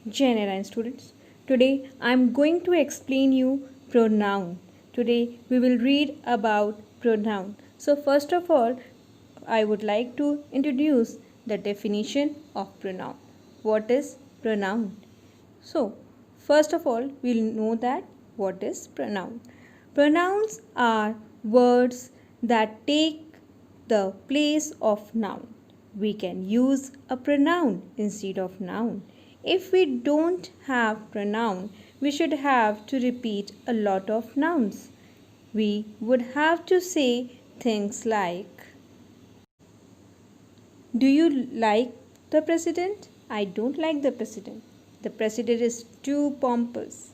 Jai Narayan students. Today I am going to explain you pronoun. Today we will read about pronoun. So first of all, I would like to introduce the definition of pronoun. What is pronoun? So first of all, we'll know that what is pronoun. Pronouns are words that take the place of noun. We can use a pronoun instead of noun. If we don't have pronoun, we should have to repeat a lot of nouns. We would have to say things like, do you like the president? I don't like the president. The president is too pompous.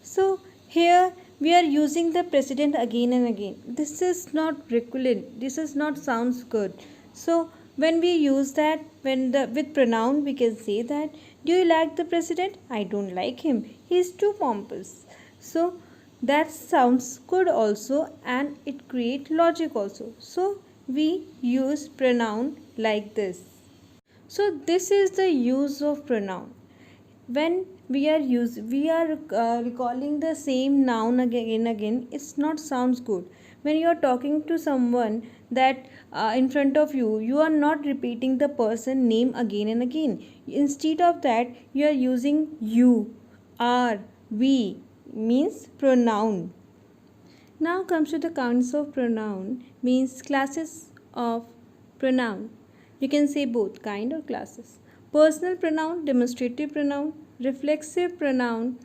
So here we are using the president again and again. This is not recurrent. This is not sounds good. So when we use that with pronoun, we can say that, do you like the president? I don't like him. He is too pompous. So that sounds good also, and it create logic also. So we use pronoun like this. So this is the use of pronoun. When we are recalling the same noun again and again, it's not sounds good. When you are talking to someone that in front of you, you are not repeating the person name again and again. Instead of that, you are using you, are, we, means pronoun. Now comes to the kinds of pronoun, means classes of pronoun. You can say both kind or classes. Personal pronoun, demonstrative pronoun, reflexive pronoun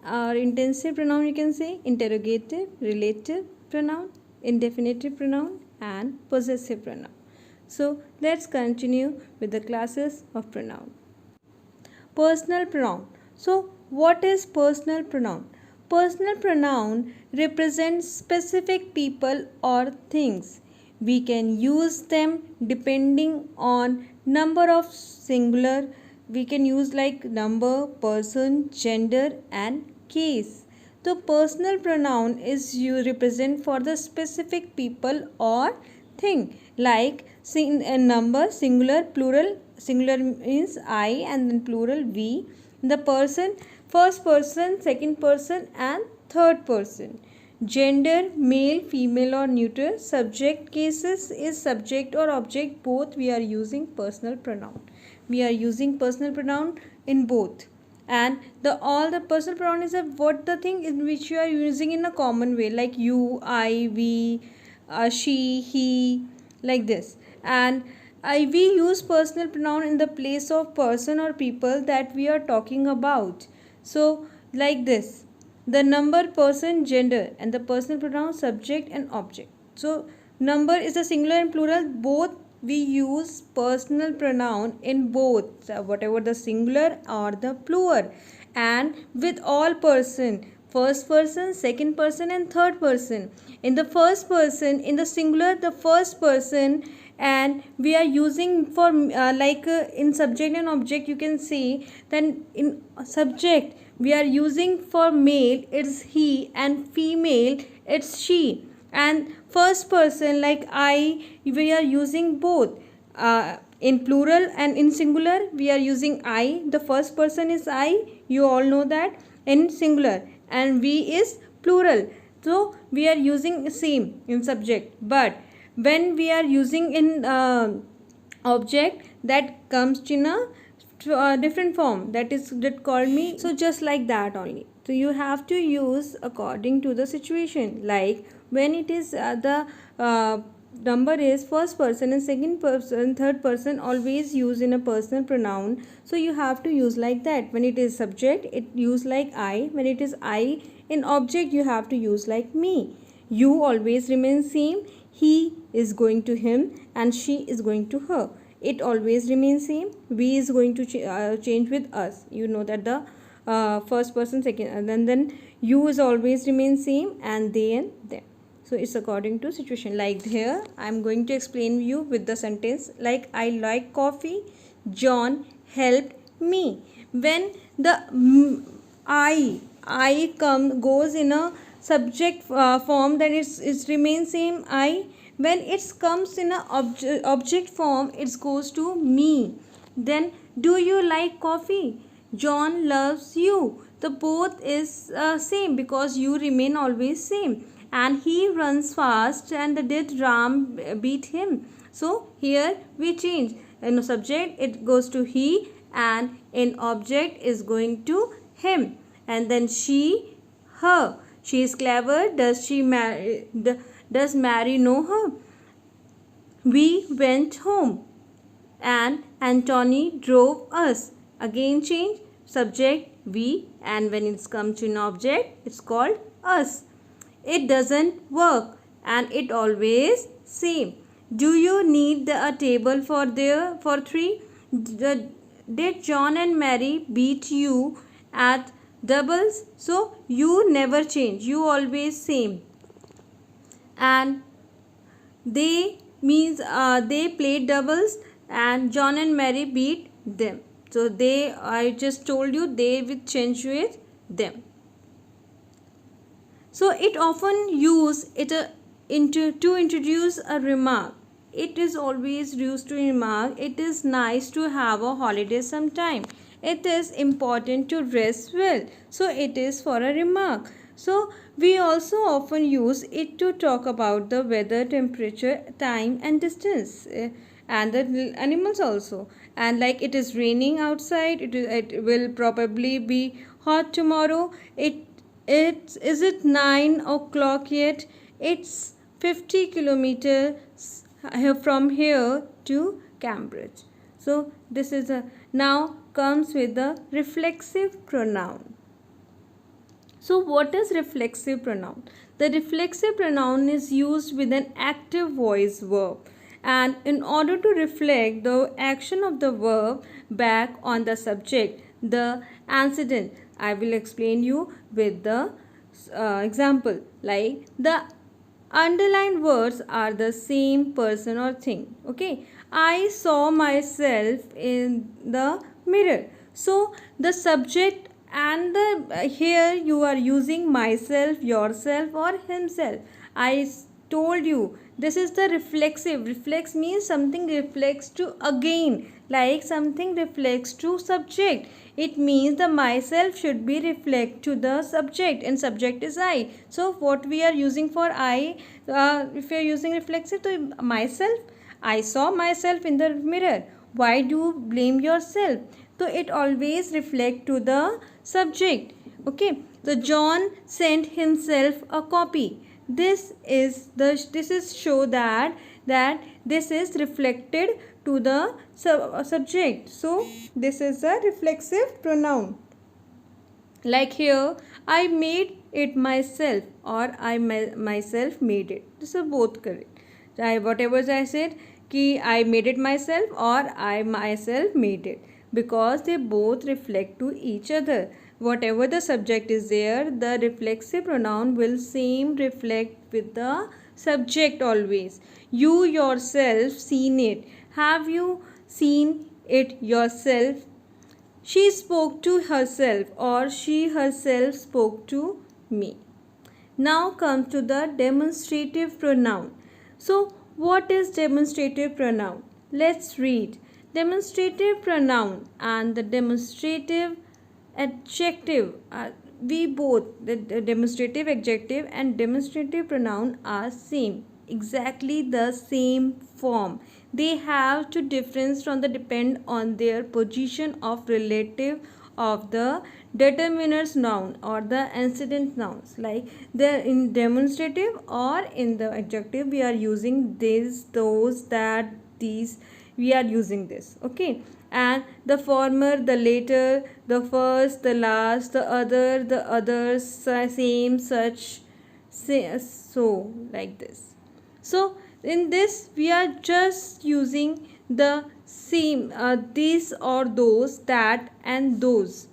or intensive pronoun, you can say interrogative, relative pronoun, indefinitive pronoun and possessive pronoun. So let's continue with the classes of pronoun. Personal pronoun. So what is personal pronoun? Personal pronoun represents specific people or things. We can use them depending on number of singular. We can use like number, person, gender and case. So personal pronoun is you represent for the specific people or thing, like number, singular, plural. Singular means I and then plural we. The person, first person, second person and third person. Gender, male, female or neuter. Subject cases is subject or object, both we are using personal pronoun. We are using personal pronoun in both. And the all the personal pronoun is a what the thing in which you are using in a common way, like you, I, we, she, he, like this. And we use personal pronoun in the place of person or people that we are talking about. So like this, the number, person, gender, and the personal pronoun subject and object. So number is a singular and plural, both we use personal pronoun in both, whatever the singular or the plural. And with all person, first person, second person and third person. In the first person, in the singular, the first person, and we are using for in subject and object, you can see then in subject we are using for male it's he and female it's she. And first person like I, we are using both in plural, and in singular we are using I. The first person is I, you all know that, in singular, and we is plural. So we are using same in subject, but when we are using in object, that comes in a different form, that is that called me. So just like that only. So you have to use according to the situation, like when it is the number is first person and second person, third person, always use in a personal pronoun. So you have to use like that. When it is subject, it use like I. When it is I in object, you have to use like me. You always remain same. He is going to him and she is going to her. It always remains same. We is going to change with us. You know that the first person, second, and then you is always remain same, and they and them. So it's according to situation. Like here, I'm going to explain you with the sentence like, I like coffee. John helped me. When the I goes in a subject form, then it remains same I. When it comes in a object form, it goes to me. Then do you like coffee? John loves you. The both is same because you remain always same. And he runs fast and did Ram beat him. So here we change. In subject it goes to he and in object is going to him. And then she, her. She is clever. Does she marry? Does Mary know her? We went home and Anthony drove us. Again change subject we, and when it's come to an object it's called us. It doesn't work and it always same. Do you need a table for three? Did John and Mary beat you at doubles? So you never change, you always same. And they means they played doubles and John and Mary beat them. So they, I just told you, they will change with them. So it often use it to introduce a remark. It is always used to remark. It is nice to have a holiday sometime. It is important to rest well. So it is for a remark. So we also often use it to talk about the weather, temperature, time and distance. And the animals also. And like it is raining outside, it will probably be hot tomorrow. Is it 9 o'clock yet? It's 50 kilometers from here to Cambridge. So this is a, now comes with the reflexive pronoun. So what is reflexive pronoun? The reflexive pronoun is used with an active voice verb, and in order to reflect the action of the verb back on the subject, the antecedent. I will explain you with the example, like the underlined words are the same person or thing. Okay, I saw myself in the mirror. So the subject and the here you are using myself, yourself or himself. I told you this is the reflexive. Reflex means something reflects to again, like something reflects to subject. It means the myself should be reflect to the subject and subject is I. So what we are using for I, if you are using reflexive to myself, I saw myself in the mirror. Why do you blame yourself? So it always reflect to the subject. Okay, so John sent himself a copy. This is show that this is reflected to the subject. So this is a reflexive pronoun. Like here, I made it myself or I myself made it. This is both correct. Whatever I said, कि I made it myself or I myself made it, because they both reflect to each other. Whatever the subject is there, the reflexive pronoun will same reflect with the subject always. You yourself seen it. Have you seen it yourself? She spoke to herself or she herself spoke to me. Now come to the demonstrative pronoun. So what is demonstrative pronoun? Let's read. Demonstrative pronoun and the demonstrative adjective we both, the demonstrative adjective and demonstrative pronoun are same, exactly the same form. They have to difference from the depend on their position of relative of the determiners noun or the antecedent nouns. Like the in demonstrative or in the adjective we are using this, those, that, these, we are using this. Okay, and the former, the later, the first, the last, the other, the others, same, such, so like this. So in this we are just using the same these or those, that and those.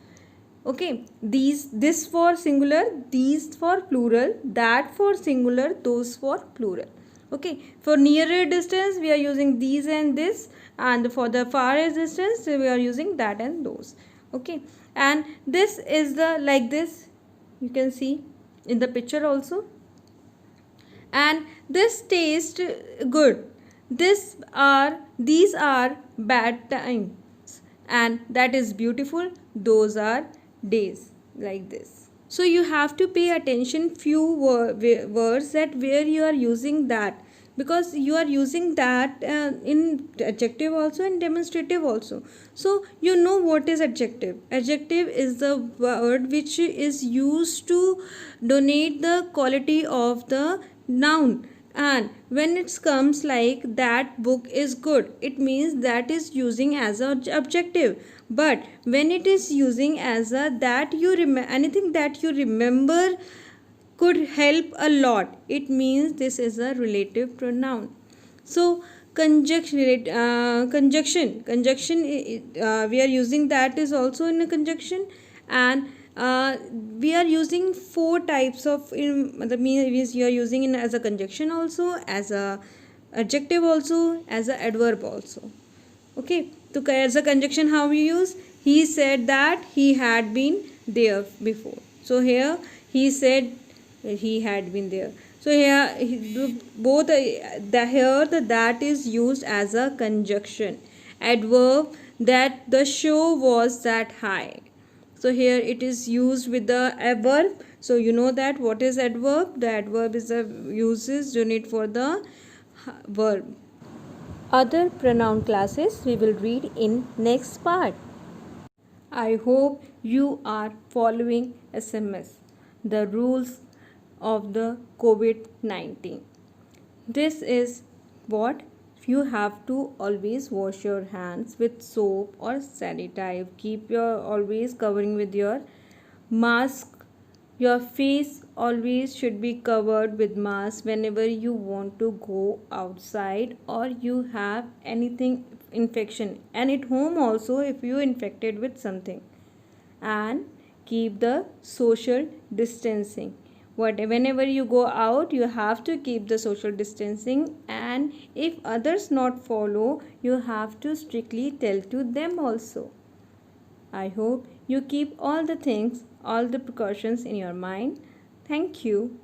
Okay, this for singular, these for plural, that for singular, those for plural. Okay, for nearer distance we are using these and this, and for the farthest distance we are using that and those. Okay, and this is the like this, you can see in the picture also. And this tastes good. These are bad times. and that is beautiful. Those are days, like this. So you have to pay attention few words that where you are using that, because you are using that in adjective also and demonstrative also. So you know what is adjective. Adjective is the word which is used to denote the quality of the noun, and when it comes like that book is good, it means that is using as a objective. But when it is using as a that you anything that you remember could help a lot, it means this is a relative pronoun. So conjunction we are using that is also in a conjunction. And we are using four types of the means you are using in as a conjunction also, as a adjective also, as a adverb also. Okay, so as a conjunction how we use, he said that he had been there before. So here he said he had been there. So here both the that is used as a conjunction. Adverb, that the show was that high. So here it is used with the adverb. So you know that what is adverb. The adverb is the uses unit for the verb. Other pronoun classes we will read in next part. I hope you are following SMS, the rules of the COVID-19. This is what you have to always wash your hands with soap or sanitize. Keep your always covering with your mask. Your face always should be covered with mask whenever you want to go outside or you have anything infection, and at home also if you infected with something. And keep the social distancing. Whenever you go out, you have to keep the social distancing, and if others not follow, you have to strictly tell to them also. I hope you keep all the things, all the precautions in your mind. Thank you.